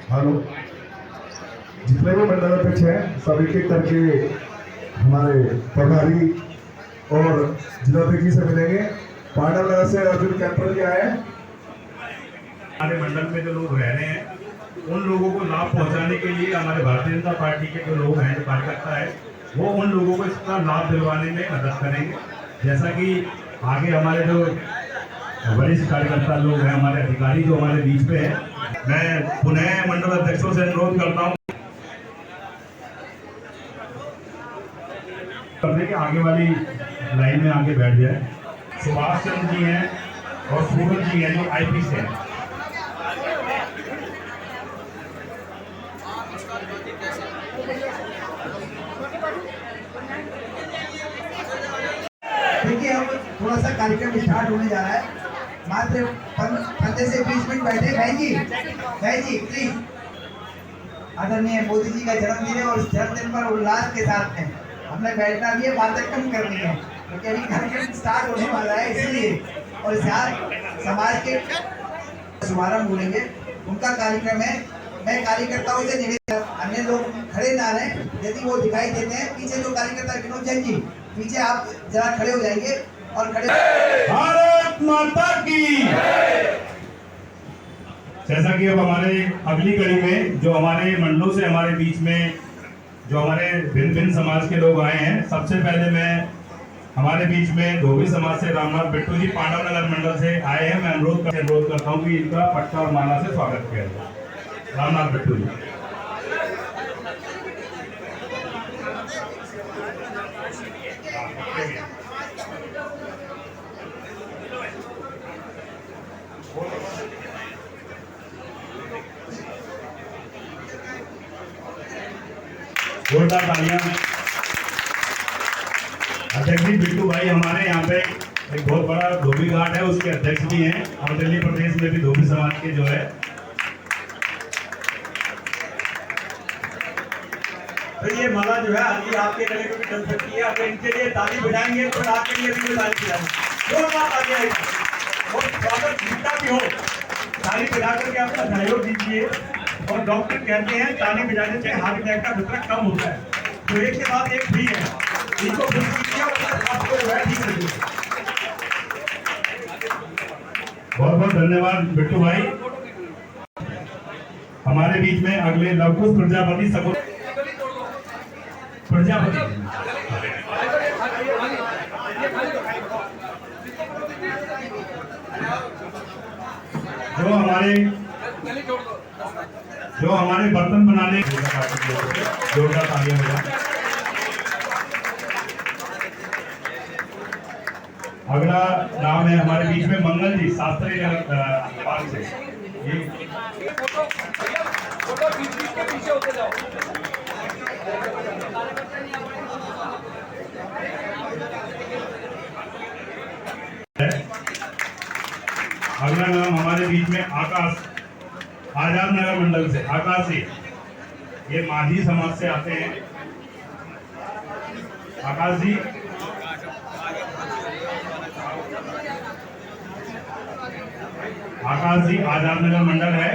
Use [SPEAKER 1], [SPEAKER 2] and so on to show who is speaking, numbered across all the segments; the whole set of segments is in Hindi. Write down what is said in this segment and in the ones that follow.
[SPEAKER 1] हेलो, जितने भी मंडल अध्यक्ष हैं सब एक एक करके हमारे प्रभारी और जिलाध्यक्ष से मिलेंगे। पांडव नगर से अर्जुन कैंपर जी आए हैं।
[SPEAKER 2] हमारे मंडल में जो लोग रह रहे हैं उन लोगों को लाभ पहुंचाने के लिए हमारे भारतीय जनता पार्टी के जो लोग हैं, जो कार्यकर्ता है, वो उन लोगों को इसका लाभ दिलवाने में मदद करेंगे। जैसा कि आगे हमारे जो वरिष्ठ कार्यकर्ता लोग हैं, हमारे अधिकारी जो हमारे बीच पे हैं, मैं पुनः मंडल अध्यक्षों से अनुरोध करता हूँ करने के आगे वाली लाइन में आगे बैठ जाए। सुभाष चंद्र जी हैं और सूरज जी हैं जो आईपी से हैं।
[SPEAKER 3] देखिए अब थोड़ा सा कार्यक्रम स्टार्ट होने जा रहा है। मात्र 15 से 20 मिनट बैठे। भाई जी प्लीज। आदरणीय मोदी जी का जन्मदिन है और इस जन्मदिन पर उल्लास के साथ में हमने बैठना भी है, बातें कम करनी है क्योंकि अभी कार्यक्रम स्टार्ट होने वाला है, इसलिए। और साथ समाज के शुभारंभ बोलेंगे, उनका कार्यक्रम है। मैं कार्यकर्ताओं से निवेदन, अन्य लोग खड़े ना रहें, यदि वो दिखाई देते हैं पीछे जो कार्यकर्ता विनोद जैन जी, पीछे आप जरा खड़े हो जाएंगे और खड़े।
[SPEAKER 2] भारत माता की। जैसा कि अब हमारे अगली कड़ी में जो हमारे मंडलों से हमारे बीच में जो हमारे भिन्न भिन्न समाज के लोग आए हैं, सबसे पहले मैं हमारे बीच में धोबी समाज से रामनाथ बिट्टू जी पांडव नगर मंडल से आए हैं। मैं अनुरोध करता हूँ कि इनका पट्टा और माला से स्वागत किया जाए। रामनाथ बिट्टू जी। जोरदार तालियां। अध्यक्ष जी बिट्टू भाई हमारे यहाँ पे एक बहुत बड़ा धोबी घाट है, उसके अध्यक्ष भी हैं और दिल्ली प्रदेश में भी धोबी समाज के जो है।
[SPEAKER 4] तो ये माला जो है अभी आपके गले में भी डल सकती है। अगर इनके लिए ताली बजाएंगे तो आपके लिए भी ताली बजाएंगे। जोरदार तालियां और स्वागत जितना भी हो ताली बजा करके आपका सहयोग दीजिए। और डॉक्टर कहते हैं ताली बजाने से हार्ट अटैक का खतरा कम होता है। तो एक के बाद एक फ्री है, इनको खुश कीजिए और आपको जो है ठीक रखिए।
[SPEAKER 2] बहुत बहुत धन्यवाद बिट्टू भाई। हमारे बीच में अगले लवकुश प्रजापति जो हमारे बर्तन बनाने जोरदार तालियां बजा। अगला नाम है हमारे बीच में मंगल जी शास्त्री पार्क से। अगला नाम हमारे बीच में आकाश, आजाद नगर मंडल से आकाश जी, ये माझी समाज से आते हैं। आकाश जी आजाद नगर मंडल है।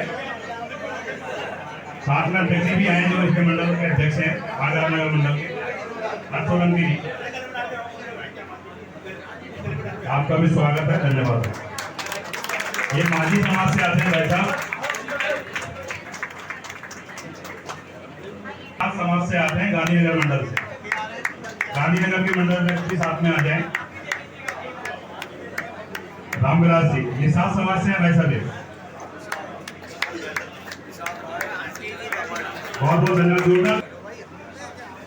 [SPEAKER 2] साथ में अध्यक्ष भी आए जो इसके मंडल के अध्यक्ष हैं आजाद नगर मंडल के, सोलंकी जी, आपका भी स्वागत है, धन्यवाद। ये माझी समाज से आते हैं भाई साहब, समाज से आते हैं गांधीनगर मंडल से। गांधीनगर के मंडल अध्यक्ष भी साथ में आ जाए। रामविलास जी ये सात समाज से हैं भाई साहब। बहुत बहुत धन्यवाद।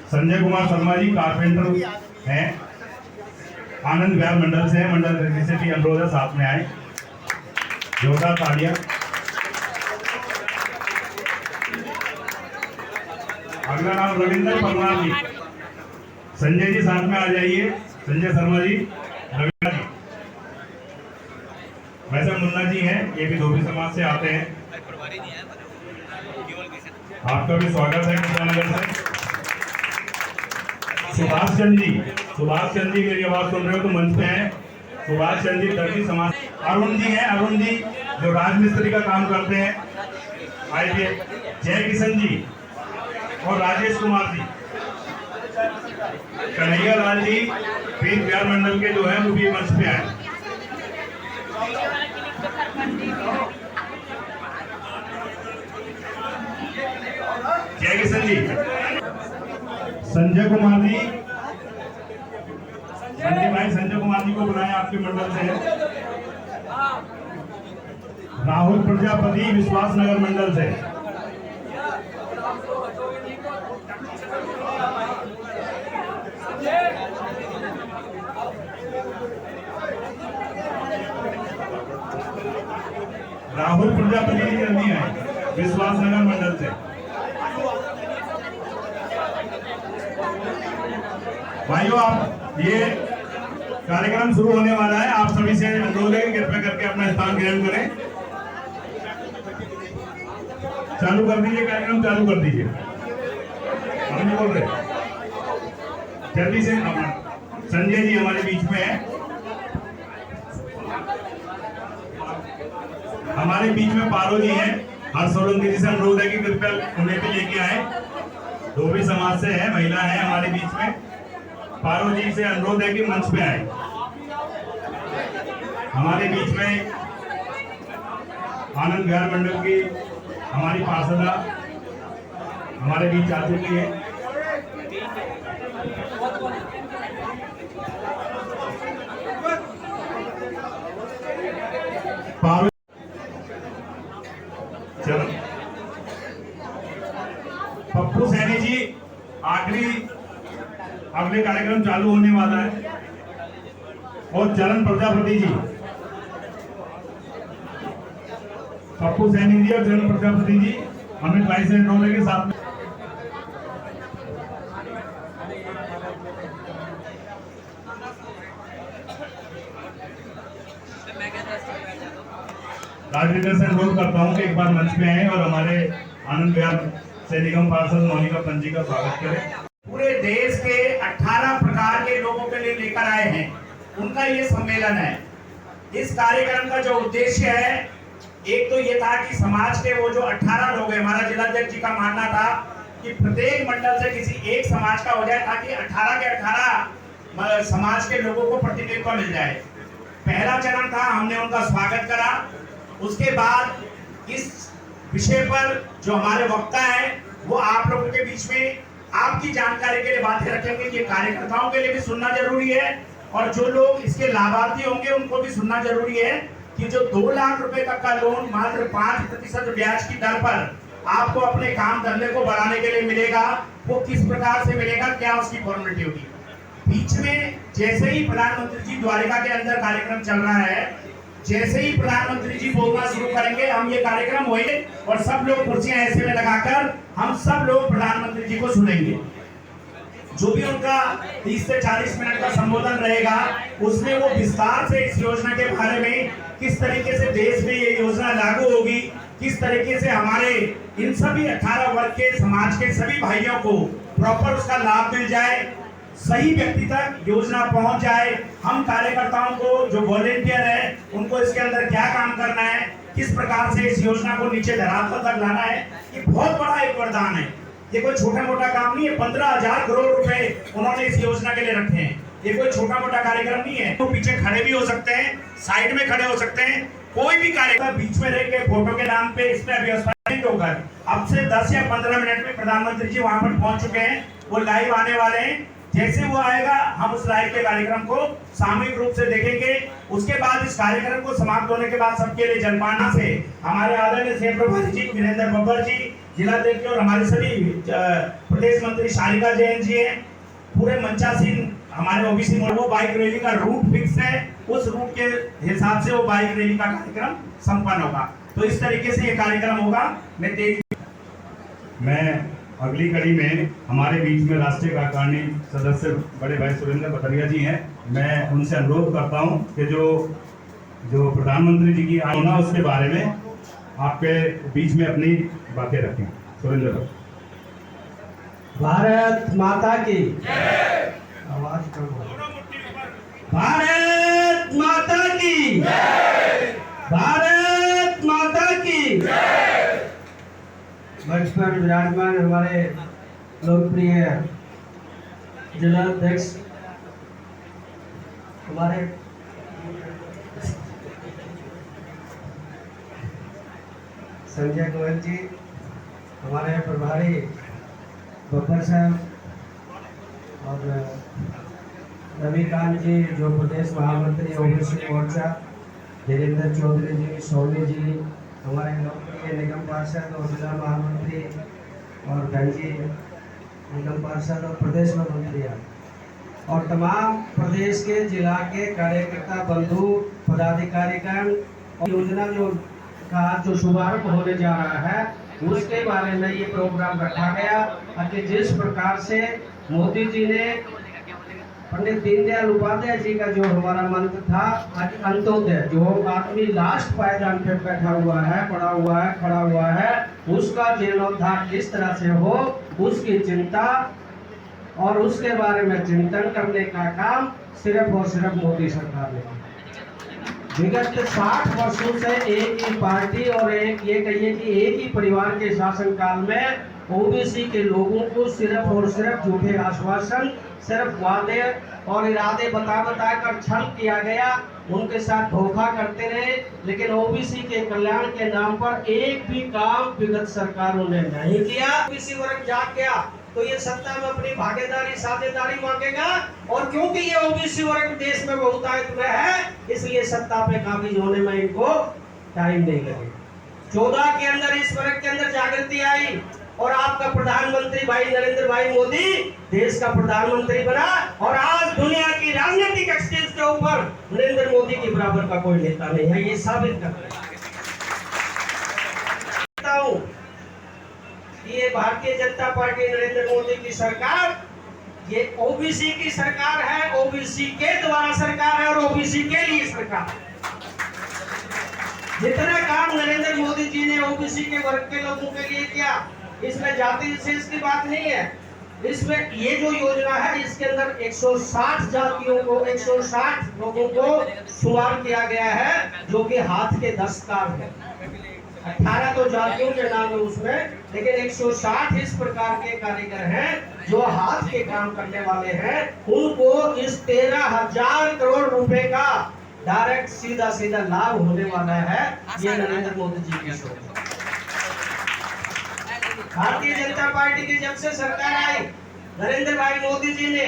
[SPEAKER 2] संजय कुमार शर्मा जी कारपेंटर हैं, आनंद विहार मंडल से हैं। मंडल से भी अनुरोध है साथ में आए। जोरदार तालियां। अगला नाम रविंद्र परमार जी, संजय जी साथ में आ जाइए। संजय शर्मा जी, रविंद्र जी, वैसे मुन्ना जी हैं, ये भी धोबी समाज से आते हैं। आपका भी स्वागत है कृष्णानगर से। सुभाष चंद्र जी मेरी आवाज सुन रहे हो तो मंच पे हैं। सुभाष चंद्र जी दर्जी समाज। अरुण जी हैं, अरुण जी जो राजमिस्त्री का काम करते हैं। आइए जय किशन जी और राजेश कुमार जी, कन्हैया लाल जी पीर बिहार मंडल के जो है वो भी मंच पे आए। जय किशन जी, संजय कुमार जी, संजय कुमार जी को बुलाएं आपके मंडल से। राहुल प्रजापति विश्वास नगर मंडल से। राहुल प्रजापति जी जल्दी आए विश्वास नगर मंडल से। भाइयों, आप ये कार्यक्रम शुरू होने वाला है, आप सभी से अनुरोध है कृपया करके अपना स्थान ग्रहण करें। चालू कर दीजिए, कार्यक्रम चालू कर दीजिए। हम नहीं बोल रहे, जल्दी से। संजय जी हमारे बीच में है, हमारे बीच में पारो जी हैं। हर सोलंकी जी से अनुरोध है कि कृपया उन्हें भी लेके आए। धोबी समाज से है, महिला है हमारे बीच में। पारो जी से अनुरोध है कि मंच पे आए। हमारे बीच में आनंद विहार मंडल की हमारी पार्षदा हमारे बीच आ चुकी है। पारो चलो, पप्पू सैनी जी आखिरी अगले कार्यक्रम चालू होने वाला है, और चरण प्रजापति जी, पप्पू सैनी जी और चरण प्रजापति जी अमित भाई से रोले के साथ में। राजनीति से अनुरोध करता हूं कि एक बार मंच पे आए और हमारे आनंद विहार से निगम पार्षद मोनिका पंजी का स्वागत करें।
[SPEAKER 5] पूरे देश के 18 प्रकार के लोगों के लिए लेकर आए हैं, उनका ये सम्मेलन है। इस कार्यक्रम का जो उद्देश्य है, एक तो ये था कि समाज के वो जो 18 लोग हैं, हमारा जिलाध्यक्ष जी का मानना था कि प्रत्येक मंडल से किसी एक समाज का हो जाए, ताकि 18 के 18 समाज के लोगों को प्रतिनिधित्व मिल जाए। पहला चरण था, हमने उनका स्वागत करा। उसके बाद इस विषय पर जो हमारे वक्ता हैं वो आप लोगों के बीच में आपकी जानकारी के लिए बातें रखेंगे। ये कार्यकर्ताओं के लिए भी सुनना जरूरी है, और जो लोग इसके लाभार्थी होंगे उनको भी सुनना जरूरी है कि जो 2 लाख रुपए तक का लोन मात्र 5% ब्याज की दर पर आपको अपने काम धंधे को बढ़ाने के लिए मिलेगा, वो किस प्रकार से मिलेगा, क्या उसकी फॉर्मेलिटी होगी। बीच में जैसे ही प्रधानमंत्री जी द्वारिका के अंदर कार्यक्रम चल रहा है, जैसे ही प्रधानमंत्री जी बोलना शुरू करेंगे, हम ये कार्यक्रम होंगे और सब लोग कुर्सियां ऐसे में लगाकर हम सब लोग प्रधानमंत्री जी को सुनेंगे। जो भी उनका 30 से 40 मिनट का संबोधन रहेगा, उसमें वो विस्तार से इस योजना के बारे में, किस तरीके से देश में ये योजना लागू होगी, किस तरीके से हमारे इन सभी 18 वर्ग के समाज के सभी भाइयों को प्रॉपर उसका लाभ मिल जाए, सही व्यक्ति तक योजना पहुंच जाए। हम कार्यकर्ताओं को जो वॉलेंटियर है उनको इसके अंदर क्या काम करना है, किस प्रकार से इस योजना को नीचे धरातल तक लाना है, ये बहुत बड़ा एक वरदान है। ये कोई छोटा मोटा काम नहीं है। 15,000 करोड़ रुपए उन्होंने इस योजना के लिए रखे हैं। ये कोई छोटा मोटा कार्यक्रम नहीं है। तो पीछे खड़े भी हो सकते हैं, साइड में खड़े हो सकते हैं, कोई भी कार्यक्रम बीच में रह के फोटो के नाम पे इस पे व्यवस्था नहीं होकर अब से 10 या 15 मिनट में प्रधानमंत्री जी वहां पर पहुंच चुके हैं, वो लाइव आने वाले हैं। जैसे वो आएगा, हम उस लाइव के कार्यक्रम को सामूहिक रूप से देखेंगे। उसके बाद इस कार्यक्रम को समाप्त होने के बाद सबके लिए जलपाना से हमारे आदरणीय सेठ प्रभारी जी, वीरेंद्र बब्बर जी, जिलाध्यक्ष और हमारे सभी प्रदेश मंत्री शालिका जैन जी हैं, पूरे मंचासीन हमारे ओबीसी वो बाइक रैली का रूट फिक्स है। उस रूट के हिसाब से वो बाइक रैली का कार्यक्रम संपन्न होगा। तो इस तरीके से ये कार्यक्रम होगा।
[SPEAKER 2] मैं अगली कड़ी में हमारे बीच में राष्ट्रीय कार्यकारिणी सदस्य बड़े भाई सुरेंद्र पथरिया जी हैं। मैं उनसे अनुरोध करता हूं कि जो प्रधानमंत्री जी की आयोजना उसके बारे में आपके बीच में अपनी बातें रखें। सुरेंद्र,
[SPEAKER 3] भारत माता की आवाज करो। भारत माता की, भारत माता की।
[SPEAKER 6] मंच पर विराजमान हमारे लोकप्रिय जिला अध्यक्ष हमारे संजय गोयल जी, हमारे प्रभारी बब्बर साहब और रविकांत जी जो प्रदेश महामंत्री ओबीसी मोर्चा, धीरेन्द्र चौधरी जी, सोनी जी, हमारे लोकप्रिय निगम पार्षद और जिला महामंत्री और गंजी निगम पार्षद और प्रदेश महामंत्री और तमाम प्रदेश के जिला के कार्यकर्ता बंधु पदाधिकारीगण योजना जो शुभारंभ होने जा रहा है उसके बारे में ये प्रोग्राम रखा गया कि जिस प्रकार से मोदी जी ने पंडित दीनदयाल उपाध्याय जी का जो हमारा मंत्र था अंत्योदय, जो आदमी लास्ट पायदान पे बैठा हुआ है, पड़ा हुआ है, खड़ा हुआ है, उसका जीर्णोद्धार किस तरह से हो उसकी चिंता और उसके बारे में चिंतन करने का काम सिर्फ और सिर्फ मोदी सरकार ने। विगत 60 वर्षों से एक ही पार्टी और एक ये कहिए कि एक ही परिवार के शासनकाल में ओबीसी के लोगों को सिर्फ और सिर्फ झूठे आश्वासन, सिर्फ वादे और इरादे बता कर छल किया गया, उनके साथ धोखा करते रहे, लेकिन ओबीसी के कल्याण के नाम पर एक भी काम विगत सरकारों ने नहीं किया। ओबीसी वर्ग जाग गया तो ये सत्ता में अपनी भागीदारी साझेदारी मांगेगा और क्योंकि ये ओबीसी वर्ग देश में बहुतायत में है इसलिए सत्ता पे काबिज होने में इनको टाइम नहीं लगेगा। 14 के अंदर इस वर्ग के अंदर जागृति आई और आपका प्रधानमंत्री भाई नरेंद्र भाई मोदी देश का प्रधानमंत्री बना और आज दुनिया की राजनीतिक एक्सटेज के ऊपर नरेंद्र मोदी के बराबर का कोई नेता नहीं है, ये साबित कर रहा हूं। ये भारतीय जनता पार्टी नरेंद्र मोदी की सरकार ये ओबीसी की सरकार है, ओबीसी के द्वारा सरकार है और ओबीसी के लिए सरकार। जितना काम नरेंद्र मोदी जी ने ओबीसी के वर्ग के लोगों के लिए किया, इसमें जाति विशेष की बात नहीं है। इसमें ये जो योजना है इसके अंदर 160 जातियों को 160 लोगों को शुमार किया गया है जो कि हाथ के दस्तकार है। 18 तो जातियों के नाम है उसमें, लेकिन 160 इस प्रकार के कारीगर हैं जो हाथ के काम करने वाले हैं। उनको इस 13,000 करोड़ रुपए का डायरेक्ट सीधा लाभ होने वाला है। ये नरेंद्र मोदी जी की सोच। भारतीय जनता पार्टी की जब से सरकार आई, नरेंद्र भाई मोदी जी ने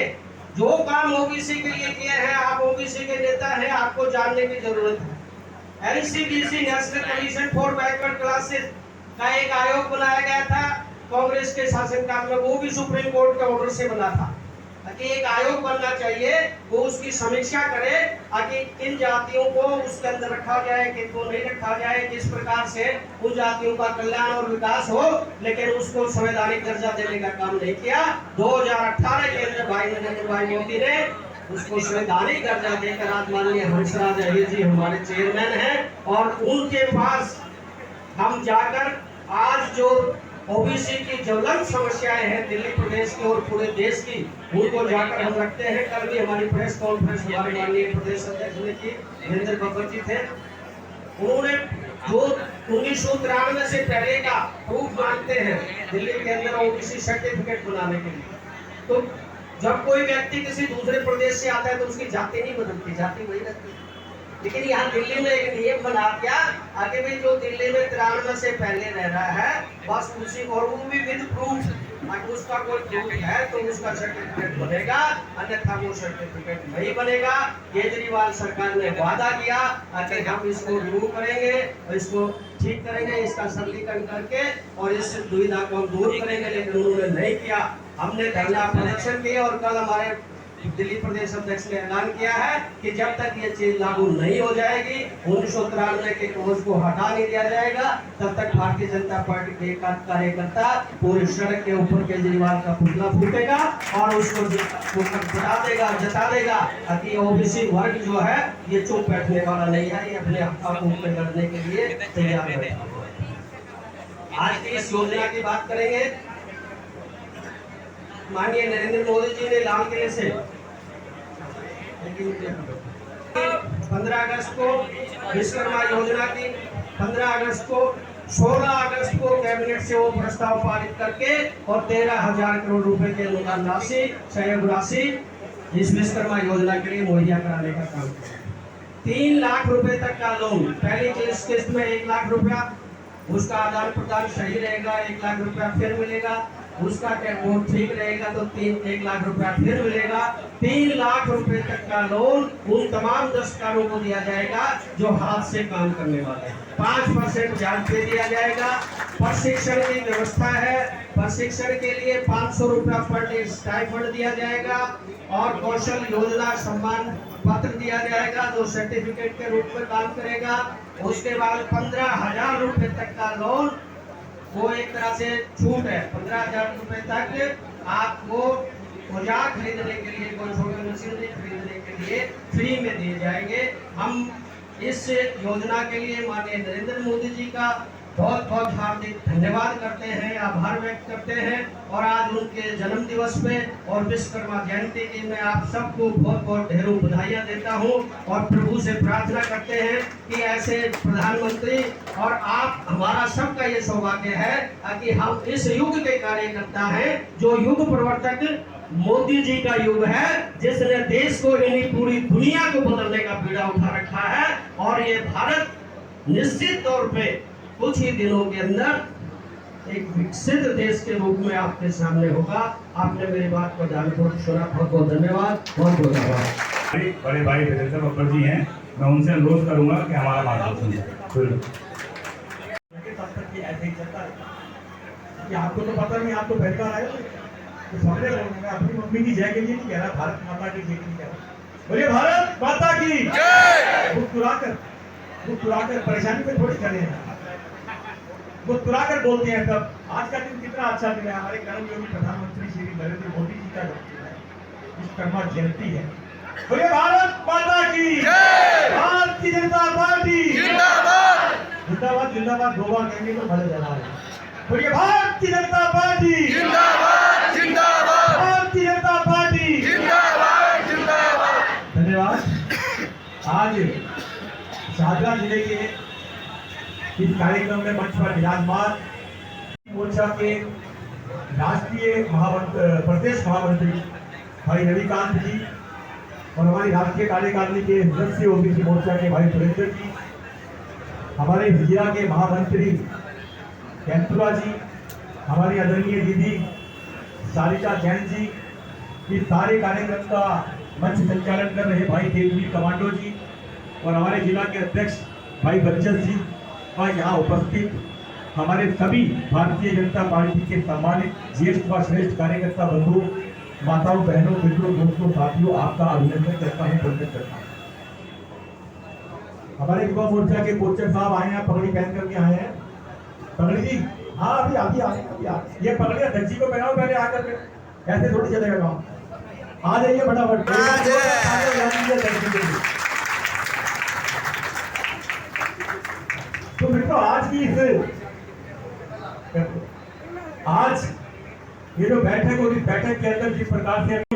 [SPEAKER 6] जो काम ओबीसी के लिए किए हैं, आप ओबीसी के नेता हैं, आपको जानने की जरूरत है। NCDC national commission for backward classes का एक आयोग बनाया गया था कांग्रेस के शासनकाल में, वो भी सुप्रीम कोर्ट के ऑर्डर से बना था कि एक आयोग बनना चाहिए, वो उसकी समीक्षा करे कि किन जातियों को उसके अंदर रखा जाए, किन को नहीं रखा जाए, किस प्रकार से उन जातियों का कल्याण और विकास हो, लेकिन उसको संवैधानिक दर्जा देने का काम नहीं किया। 2018 के अंदर भाई नरेंद्र भाई मोदी ने उसको संवैधानिक दर्जा देकर आज माननीय हंसराज अहीर जी हमारे चेयरमैन हैं और उनके पास हम जाकर आज जो ओबीसी की ज्वलंत समस्याएं हैं दिल्ली प्रदेश की और पूरे देश की, उनको जाकर हम रखते हैं। कल भी हमारी प्रेस कॉन्फ्रेंस हमारे माननीय प्रदेश अध्यक्ष ने की, धीरेन्द्र बब्बर जी थे, उन्होंने जो 1993 से पहले का प्रूफ मांगते हैं दिल्ली के अंदर ओबीसी सर्टिफिकेट बनाने के लिए। तो जब कोई व्यक्ति किसी दूसरे प्रदेश से आता है तो उसकी जाति नहीं बदलती, जाति वही रहती है। लेकिन यहाँ दिल्ली में एक नियम बना दिया आगे भी जो दिल्ली में 93 से पहले रह रहा है बस उसी, और वो भी विद प्रूफ, अगर उसका कोई प्रूफ है तो उसका सर्टिफिकेट बनेगा, अन्यथा वो सर्टिफिकेट नहीं बनेगा। केजरीवाल सरकार ने वादा किया कि हम इसको रिमूव करेंगे, इसको ठीक करेंगे, इसका सरलीकरण करके और इस दुविधा को हम दूर करेंगे, लेकिन उन्होंने नहीं किया। हमने धरना प्रदर्शन किया और कल हमारे दिल्ली प्रदेश अध्यक्ष ने ऐलान किया है कि जब तक ये चीज लागू नहीं हो जाएगी, 1993 के कोर्स को हटा नहीं दिया जाएगा, तब तक भारतीय जनता पार्टी के एक कार्यकर्ता पूरी सड़क के ऊपर केजरीवाल का पुतला फूटेगा और उसको बता देगा, जता देगा कि ओबीसी वर्ग जो है ये चुप बैठने वाला नहीं है, ये अपने हक में लड़ने के लिए तैयार है। आज की इस योजना की बात करेंगे। माननीय नरेंद्र मोदी जी ने लाल किले से 15 अगस्त को विश्वकर्मा योजना की, 15 अगस्त को 16 अगस्त को कैबिनेट से वो प्रस्ताव पारित करके और 13,000 करोड़ रुपए के अनुदान राशि, सहयोग राशि इस विश्वकर्मा योजना के लिए मुहैया कराने का काम किया। 3 लाख रुपए तक का लोन, पहली किस्त में 1 लाख रुपया, उसका आदान प्रदान सही रहेगा 1 लाख रुपया फिर मिलेगा, उसका वो ठीक रहेगा तो 1 लाख रुपया फिर मिलेगा। 3 लाख रुपए तक का लोन उन तमाम दस्तकारों को दिया जाएगा जो हाथ से काम करने वाले हैं। 5% ब्याज पे दिया जाएगा। प्रशिक्षण की व्यवस्था है, प्रशिक्षण के लिए 500 रुपया पर डे स्टाइपेंड दिया जाएगा और कौशल योजना सम्मान पत्र दिया जाएगा जो सर्टिफिकेट के रूप में काम करेगा। उसके बाद 15,000 रुपए तक का लोन, वो एक तरह से छूट है। 15,000 रुपए तक आपको औजार खरीदने के लिए, कोई छोटी मशीनरी खरीदने के लिए फ्री में दिए जाएंगे। हम इस योजना के लिए माननीय नरेंद्र मोदी जी का बहुत बहुत हार्दिक धन्यवाद करते हैं, आभार व्यक्त करते हैं। और आज उनके जन्म दिवस पे और विश्वकर्मा जयंती की मैं आप सबको बहुत बहुत ढेरों बधाइयाँ देता हूँ और प्रभु से प्रार्थना करते हैं कि ऐसे प्रधानमंत्री और आप, हमारा सबका ये सौभाग्य है कि हम इस युग के कार्यकर्ता हैं जो युग प्रवर्तक मोदी जी का युग है, जिसने देश को यानी पूरी दुनिया को बदलने का बीड़ा उठा रखा है। और ये भारत निश्चित तौर पे कुछ ही दिनों के अंदर एक विकसित देश के रूप में आपके सामने होगा। आपने मेरी बात को ध्यानपूर्वक सुना, बहुत बहुत धन्यवाद, बहुत बहुत आभार।
[SPEAKER 2] बड़े भाई वीरेंद्र बब्बर जी हैं, मैं उनसे अनुरोध करूंगा कि हमारा मार्गदर्शन करें।
[SPEAKER 4] ऐसे ही चलता है। आपको तो पता नहीं, आप तो पहली बार आए हो, तो समझे लोग। मैं अपनी मम्मी की जय के लिए नहीं कह रहा, भारत माता की जय के लिए कह रहा। बोलिए भारत माता की जय। मुस्कुराकर परेशानी में थोड़ी खड़े हैं, मुस्कुराकर बोलते हैं तब। आज का दिन कितना अच्छा दिन है, हमारे कर्मयोगी प्रधानमंत्री श्री नरेंद्र मोदी जी का जन्मदिन है, विश्वकर्मा जयंती है। बोलिए भारत माता की जय। भारतीय जनता पार्टी जिंदाबाद। जिंदाबाद जिंदाबाद 2 बार कहेंगे तो भले जला है। बोलिए भारतीय जनता पार्टी जिंदाबाद जिंदाबाद। भारतीय जनता पार्टी जिंदाबाद जिंदाबाद। धन्यवाद। आज शाहजहां जिले के इस कार्यक्रम में मंच पर विराजमान मोर्चा के राष्ट्रीय प्रदेश महामंत्री भाई रविकांत जी और हमारी राष्ट्रीय कार्यकारिणी के सदस्य ओबीसी मोर्चा के भाई सुरेंद्र जी, हमारे जिला के महामंत्री कैंतुरा जी, हमारी आदरणीय दीदी सारिका जैन जी, इस सारे कार्यक्रम का मंच संचालन कर रहे भाई देववीर कमांडो जी और हमारे जिला के अध्यक्ष भाई बच्चन जी और यहाँ उपस्थित हमारे सभी भारतीय जनता पार्टी के सम्मानित ज्येष्ठ व श्रेष्ठ कार्यकर्ता बंधु, माताओं, बहनों, मित्रों, दोस्तों, साथियों, आपका अभिनंदन करता हूँ, वंदन करता हूँ। हमारे युवा मोर्चा के कोचर साहब आए हैं, पगड़ी पहन करके आए हैं। पगड़ी जी, हाँ अभी आगे ये पगड़ी अध्यक्ष जी को पहनाओ पहले आकर के, ऐसे थोड़ी चलेगा काम। आ जाइए फटाफट। तो मित्रों, आज ये जो बैठक होगी, बैठक के अंदर जिस प्रकार से